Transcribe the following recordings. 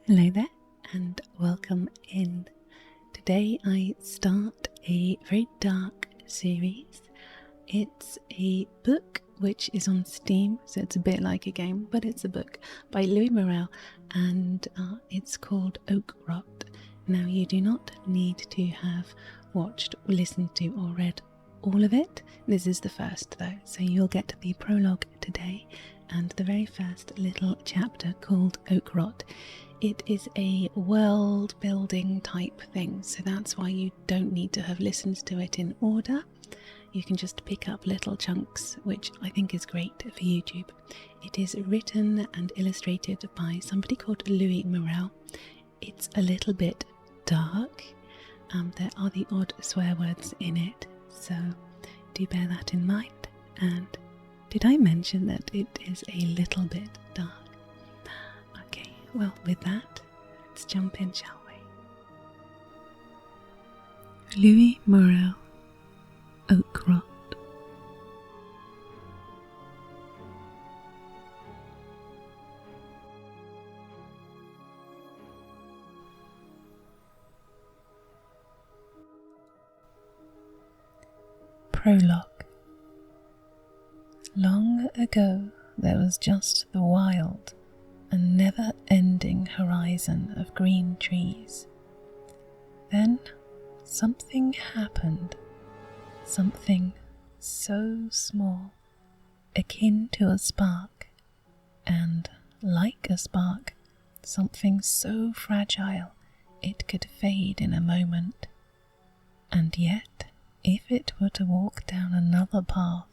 Hello there and welcome in. Today I start a very dark series. It's a book which is on Steam, so it's a bit like a game, but it's a book by Luis Morel, and it's called Oakrot. Now, you do not need to have watched, listened to or read all of it. This is the first though, so you'll get the prologue today and the very first little chapter called Oakrot. It is a world building type thing, so that's why you don't need to have listened to it in order. You can just pick up little chunks, which I think is great for YouTube. It is written and illustrated by somebody called Luis Morel. It's a little bit dark. There are the odd swear words in it, so do bear that in mind. And did I mention that it is a little bit dark? Okay, well, with that, let's jump in, shall we? Luis Morel, Oakrot. Prologue. Long ago there was just the wild and never-ending horizon of green trees. Then something happened, something so small, akin to a spark, and, like a spark, something so fragile it could fade in a moment. And yet, if it were to walk down another path,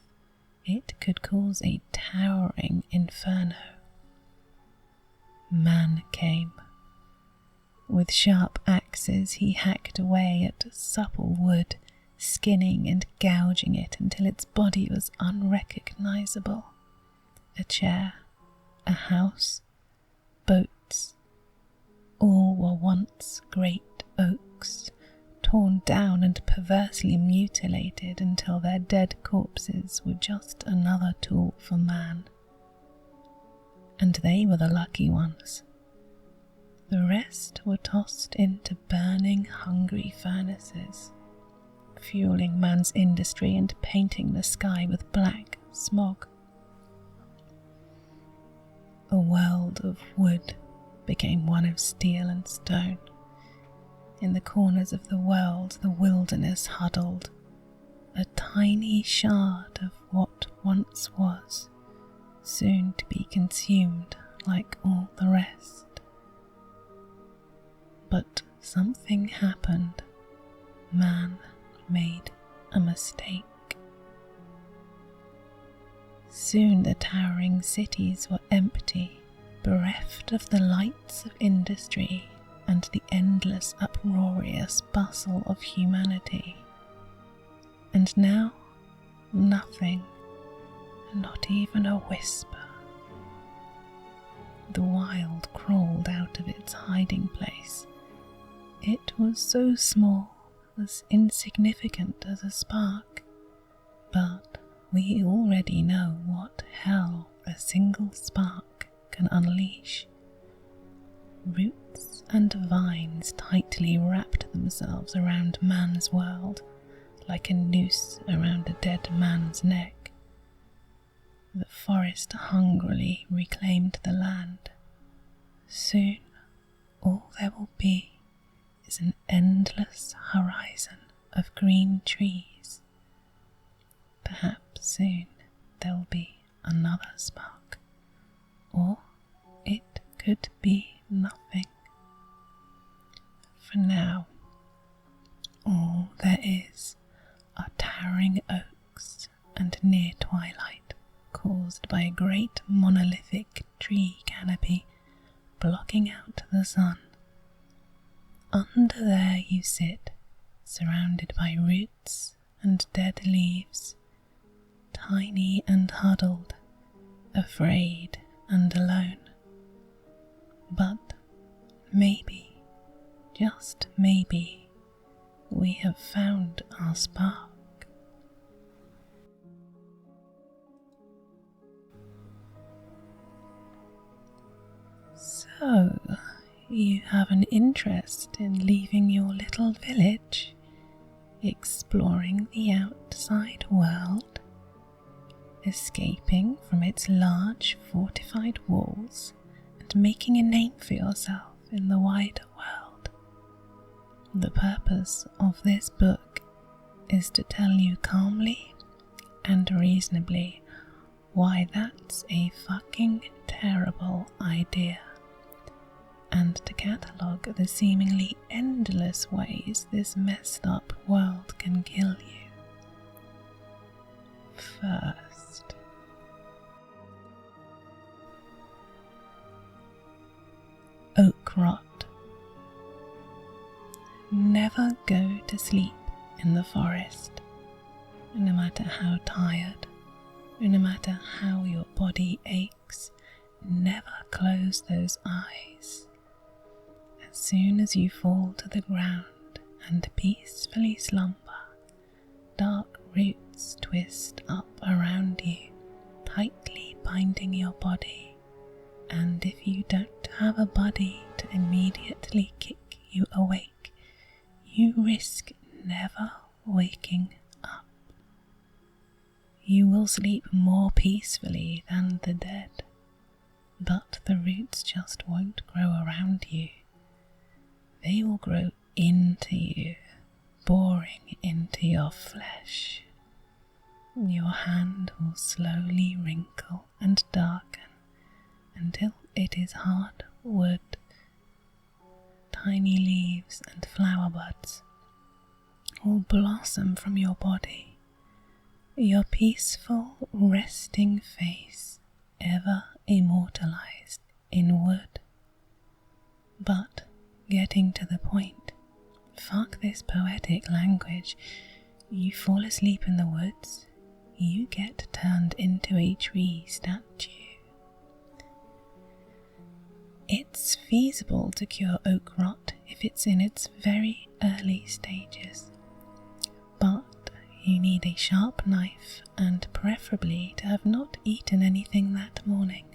it could cause a towering inferno. Man came. With sharp axes he hacked away at supple wood, skinning and gouging it until its body was unrecognizable. A chair, a house, boats, all were once great oaks, torn down and perversely mutilated until their dead corpses were just another tool for man. And they were the lucky ones. The rest were tossed into burning, hungry furnaces, fueling man's industry and painting the sky with black smog. A world of wood became one of steel and stone. In the corners of the world, the wilderness huddled, a tiny shard of what once was, soon to be consumed like all the rest. But something happened. Man made a mistake. Soon the towering cities were empty, bereft of the lights of industry and the endless uproarious bustle of humanity. And now, nothing, not even a whisper. The wild crawled out of its hiding place. It was so small, as insignificant as a spark, but we already know what hell a single spark can unleash. Roots and vines tightly wrapped themselves around man's world, like a noose around a dead man's neck. The forest hungrily reclaimed the land. Soon, all there will be is an endless horizon of green trees. Perhaps soon there will be another spark, or it could be nothing. For now, all there is are towering oaks and near twilight caused by a great monolithic tree canopy blocking out the sun. Under there you sit, surrounded by roots and dead leaves, tiny and huddled, afraid and alone. But maybe, just maybe, we have found our spark. So, you have an interest in leaving your little village, exploring the outside world, escaping from its large fortified walls and making a name for yourself in the wider world. The purpose of this book is to tell you calmly and reasonably why that's a fucking terrible idea, and to catalogue the seemingly endless ways this messed up world can kill you. First, Oakrot. Never go to sleep in the forest, no matter how tired, no matter how your body aches. Never close those eyes. As soon as you fall to the ground and peacefully slumber, dark roots twist up around you, tightly binding your body, and if you don't have a buddy to immediately kick you awake, you risk never waking up. You will sleep more peacefully than the dead, but the roots just won't grow around you. They will grow into you, boring into your flesh. Your hand will slowly wrinkle and darken until it is hard wood. Tiny leaves and flower buds will blossom from your body, your peaceful, resting face ever immortalized in wood. But getting to the point, fuck this poetic language. You fall asleep in the woods, you get turned into a tree statue. It's feasible to cure Oakrot if it's in its very early stages, but you need a sharp knife and preferably to have not eaten anything that morning,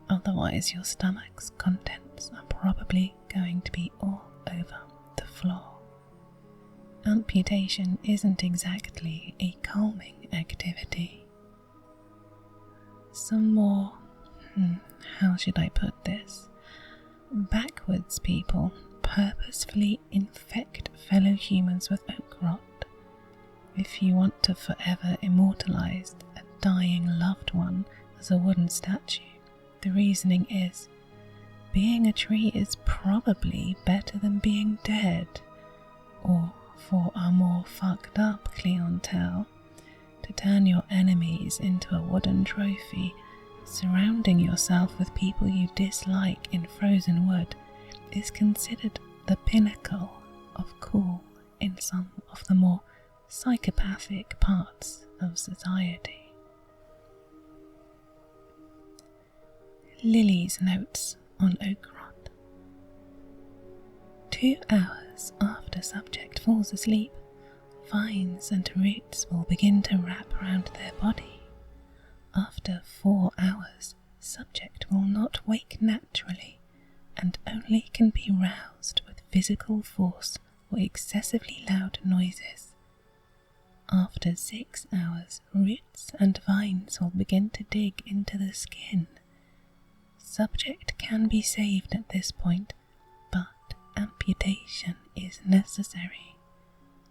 otherwise your stomach's contents are probably going to be all over the floor. Amputation isn't exactly a calming activity. Some more, how should I put this? Backwards people purposefully infect fellow humans with Oakrot. If you want to forever immortalize a dying loved one as a wooden statue, the reasoning is, being a tree is probably better than being dead, or for our more fucked up clientele, to turn your enemies into a wooden trophy. Surrounding yourself with people you dislike in frozen wood is considered the pinnacle of cool in some of the more psychopathic parts of society. Lily's notes on Oakrot. 2 hours after subject falls asleep, vines and roots will begin to wrap around their body. After 4 hours, subject will not wake naturally and only can be roused with physical force or excessively loud noises. After 6 hours, roots and vines will begin to dig into the skin. Subject can be saved at this point, but amputation is necessary.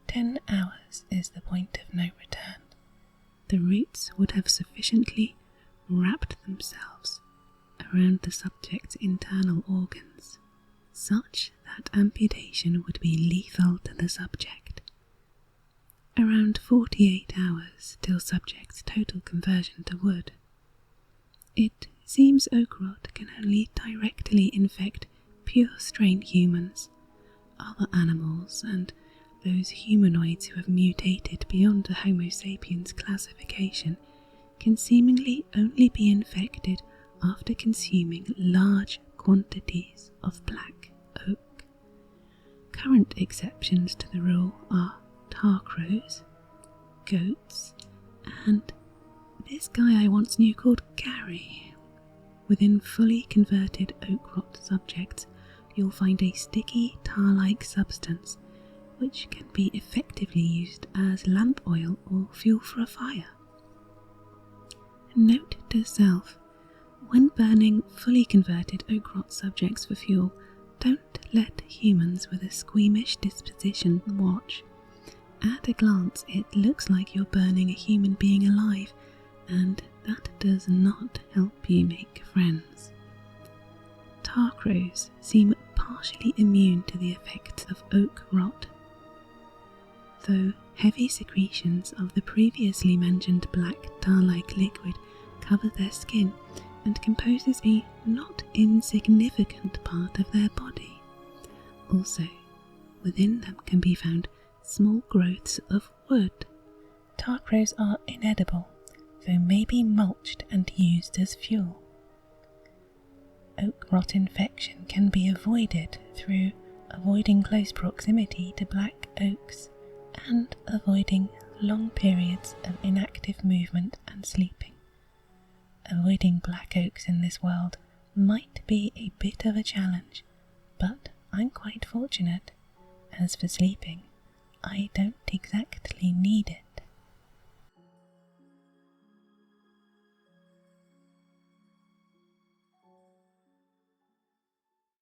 10 hours is the point of no return. The roots would have sufficiently wrapped themselves around the subject's internal organs, such that amputation would be lethal to the subject. Around 48 hours till subject's total conversion to wood. It seems Oakrot can only directly infect pure strain humans, other animals, and those humanoids who have mutated beyond a Homo sapiens classification can seemingly only be infected after consuming large quantities of black oak. Current exceptions to the rule are tar crows, goats, and this guy I once knew called Gary. Within fully converted Oakrot subjects, you'll find a sticky tar-like substance which can be effectively used as lamp oil or fuel for a fire. Note to self: when burning fully converted Oakrot subjects for fuel, don't let humans with a squeamish disposition watch. At a glance, it looks like you're burning a human being alive, and that does not help you make friends. Tar crows seem partially immune to the effects of oak rot, though heavy secretions of the previously mentioned black tar-like liquid cover their skin and composes a not insignificant part of their body. Also, within them can be found small growths of wood. Tar crows are inedible, though may be mulched and used as fuel. Oak rot infection can be avoided through avoiding close proximity to black oaks and avoiding long periods of inactive movement and sleeping. Avoiding black oaks in this world might be a bit of a challenge, but I'm quite fortunate. As for sleeping, I don't exactly need it.